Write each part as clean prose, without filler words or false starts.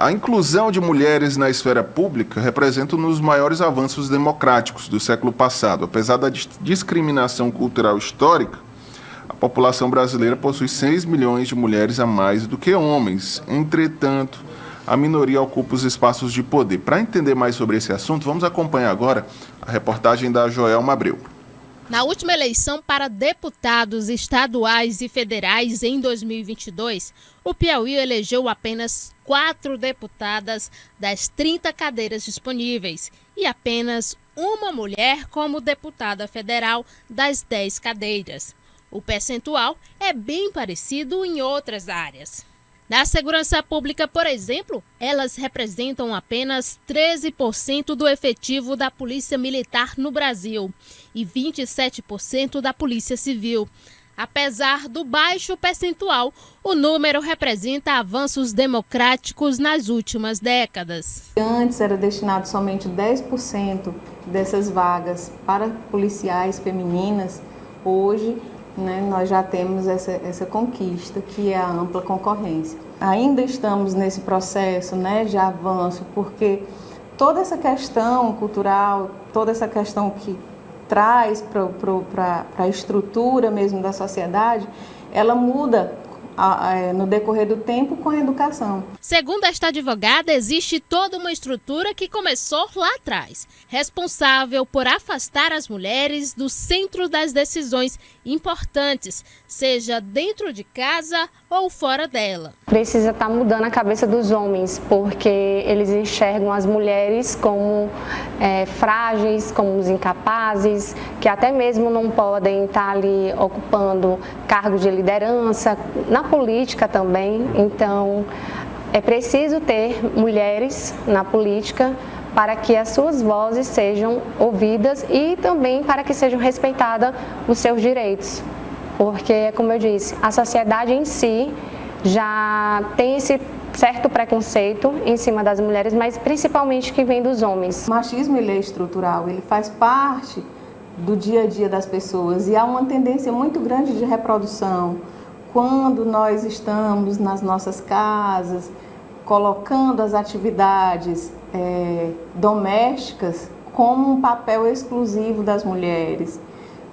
A inclusão de mulheres na esfera pública representa um dos maiores avanços democráticos do século passado. Apesar da discriminação cultural histórica, a população brasileira possui 6 milhões de mulheres a mais do que homens. Entretanto, a minoria ocupa os espaços de poder. Para entender mais sobre esse assunto, vamos acompanhar agora a reportagem da Joelma Abreu. Na última eleição para deputados estaduais e federais em 2022, o Piauí elegeu apenas 4 deputadas das 30 cadeiras disponíveis e apenas uma mulher como deputada federal das 10 cadeiras. O percentual é bem parecido em outras áreas. Na segurança pública, por exemplo, elas representam apenas 13% do efetivo da Polícia Militar no Brasil e 27% da Polícia Civil. Apesar do baixo percentual, o número representa avanços democráticos nas últimas décadas. Antes era destinado somente 10% dessas vagas para policiais femininas. Hoje, nós já temos essa conquista, que é a ampla concorrência. Ainda estamos nesse processo de avanço, porque toda essa questão cultural, toda essa questão que traz para a estrutura mesmo da sociedade, ela muda no decorrer do tempo com a educação. Segundo esta advogada, existe toda uma estrutura que começou lá atrás, responsável por afastar as mulheres do centro das decisões importantes, seja dentro de casa ou fora dela. Precisa estar mudando a cabeça dos homens, porque eles enxergam as mulheres como frágeis, como incapazes, que até mesmo não podem estar ali ocupando cargos de liderança, na política também. Então, é preciso ter mulheres na política para que as suas vozes sejam ouvidas e também para que sejam respeitados os seus direitos. Porque, como eu disse, a sociedade em si já tem esse certo preconceito em cima das mulheres, mas principalmente que vem dos homens. O machismo ele é estrutural, ele faz parte do dia a dia das pessoas e há uma tendência muito grande de reprodução. Quando nós estamos nas nossas casas, colocando as atividades domésticas como um papel exclusivo das mulheres,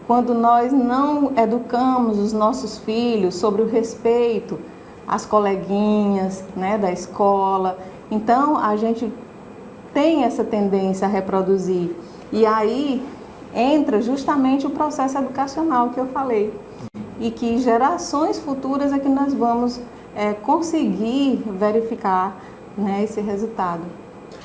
quando nós não educamos os nossos filhos sobre o respeito às coleguinhas da escola, então a gente tem essa tendência a reproduzir. E aí entra justamente o processo educacional que eu falei. E que gerações futuras é que nós vamos conseguir verificar esse resultado.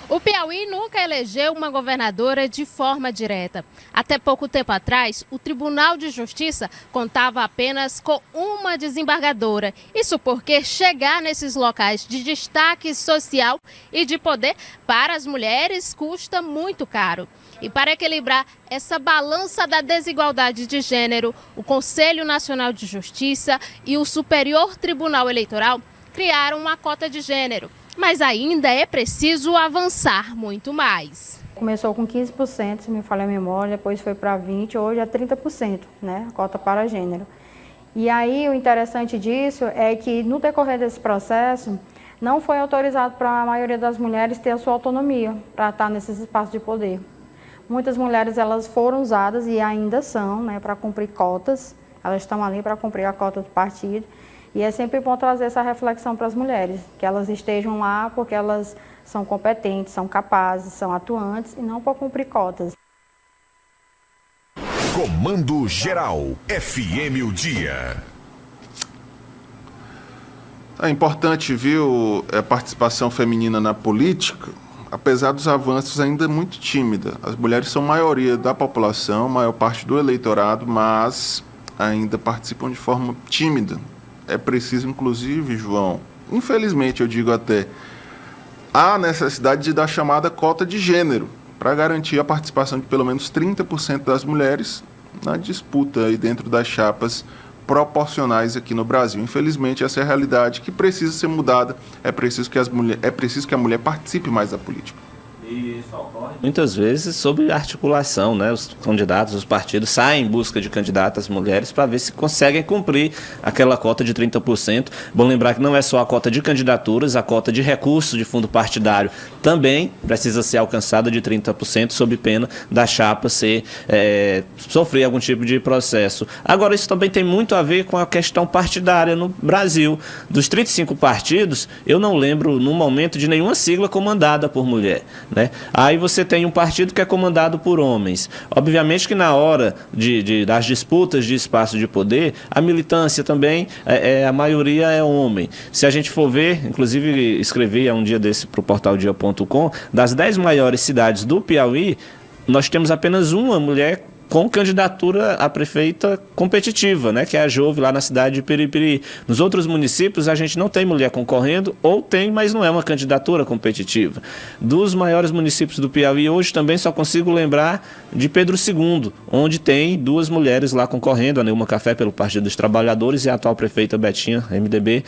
O Piauí nunca elegeu uma governadora de forma direta. Até pouco tempo atrás, o Tribunal de Justiça contava apenas com uma desembargadora. Isso porque chegar nesses locais de destaque social e de poder para as mulheres custa muito caro. E para equilibrar essa balança da desigualdade de gênero, o Conselho Nacional de Justiça e o Superior Tribunal Eleitoral criaram uma cota de gênero. Mas ainda é preciso avançar muito mais. Começou com 15%, se me falha a memória, depois foi para 20%, hoje é 30%, a cota para gênero. E aí o interessante disso é que no decorrer desse processo, não foi autorizado para a maioria das mulheres ter a sua autonomia para estar nesses espaços de poder. Muitas mulheres elas foram usadas e ainda são para cumprir cotas, elas estão ali para cumprir a cota do partido. E é sempre bom trazer essa reflexão para as mulheres, que elas estejam lá porque elas são competentes, são capazes, são atuantes e não para cumprir cotas. Comando Geral, FM o Dia. É importante, viu, a participação feminina na política, apesar dos avanços ainda muito tímida. As mulheres são maioria da população, maior parte do eleitorado, mas ainda participam de forma tímida. É preciso, inclusive, João, infelizmente eu digo até, há necessidade de dar chamada cota de gênero para garantir a participação de pelo menos 30% das mulheres na disputa aí dentro das chapas proporcionais aqui no Brasil. Infelizmente, essa é a realidade que precisa ser mudada. É preciso que a mulher participe mais da política. E isso ocorre muitas vezes sob articulação, né? Os candidatos, os partidos saem em busca de candidatas mulheres para ver se conseguem cumprir aquela cota de 30%. Bom lembrar que não é só a cota de candidaturas, a cota de recursos de fundo partidário também precisa ser alcançada de 30% sob pena da chapa sofrer algum tipo de processo. Agora, isso também tem muito a ver com a questão partidária no Brasil. Dos 35 partidos, eu não lembro no momento de nenhuma sigla comandada por mulher, né? Aí você tem um partido que é comandado por homens. Obviamente que na hora das disputas de espaço de poder, a militância também, a maioria é homem. Se a gente for ver, inclusive escrevi há um dia desse para o portal dia.com, das 10 maiores cidades do Piauí, nós temos apenas uma mulher com candidatura a prefeita competitiva, né, que é a Jove, lá na cidade de Piripiri. Nos outros municípios, a gente não tem mulher concorrendo, ou tem, mas não é uma candidatura competitiva. Dos maiores municípios do Piauí, hoje também só consigo lembrar de Pedro II, onde tem 2 mulheres lá concorrendo, a Neuma Café pelo Partido dos Trabalhadores e a atual prefeita Betinha, MDB,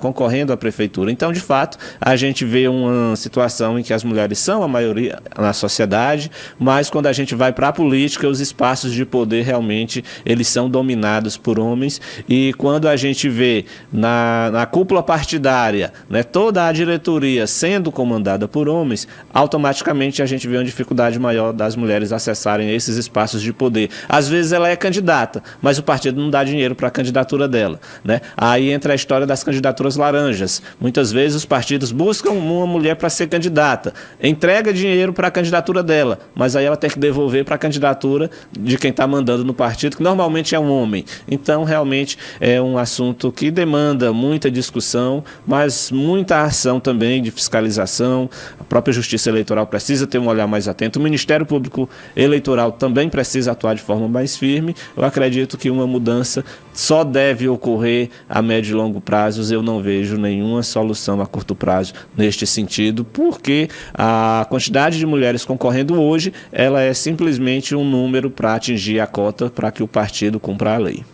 concorrendo à prefeitura. Então, de fato, a gente vê uma situação em que as mulheres são a maioria na sociedade, mas quando a gente vai para a política, os espaços de poder realmente eles são dominados por homens, e quando a gente vê na cúpula partidária, né, toda a diretoria sendo comandada por homens, automaticamente a gente vê uma dificuldade maior das mulheres acessarem esses espaços de poder. Às vezes ela é candidata, mas o partido não dá dinheiro para a candidatura dela, né? Aí entra a história das candidaturas laranjas. Muitas vezes os partidos buscam uma mulher para ser candidata, entrega dinheiro para a candidatura dela, mas aí ela tem que devolver para a candidatura de quem está mandando no partido, que normalmente é um homem. Então, realmente, é um assunto que demanda muita discussão, mas muita ação também de fiscalização. A própria Justiça Eleitoral precisa ter um olhar mais atento. O Ministério Público Eleitoral também precisa atuar de forma mais firme. Eu acredito que uma mudança só deve ocorrer a médio e longo prazos. Eu não vejo nenhuma solução a curto prazo neste sentido, porque a quantidade de mulheres concorrendo hoje, ela é simplesmente um número para atingir a cota para que o partido cumpra a lei.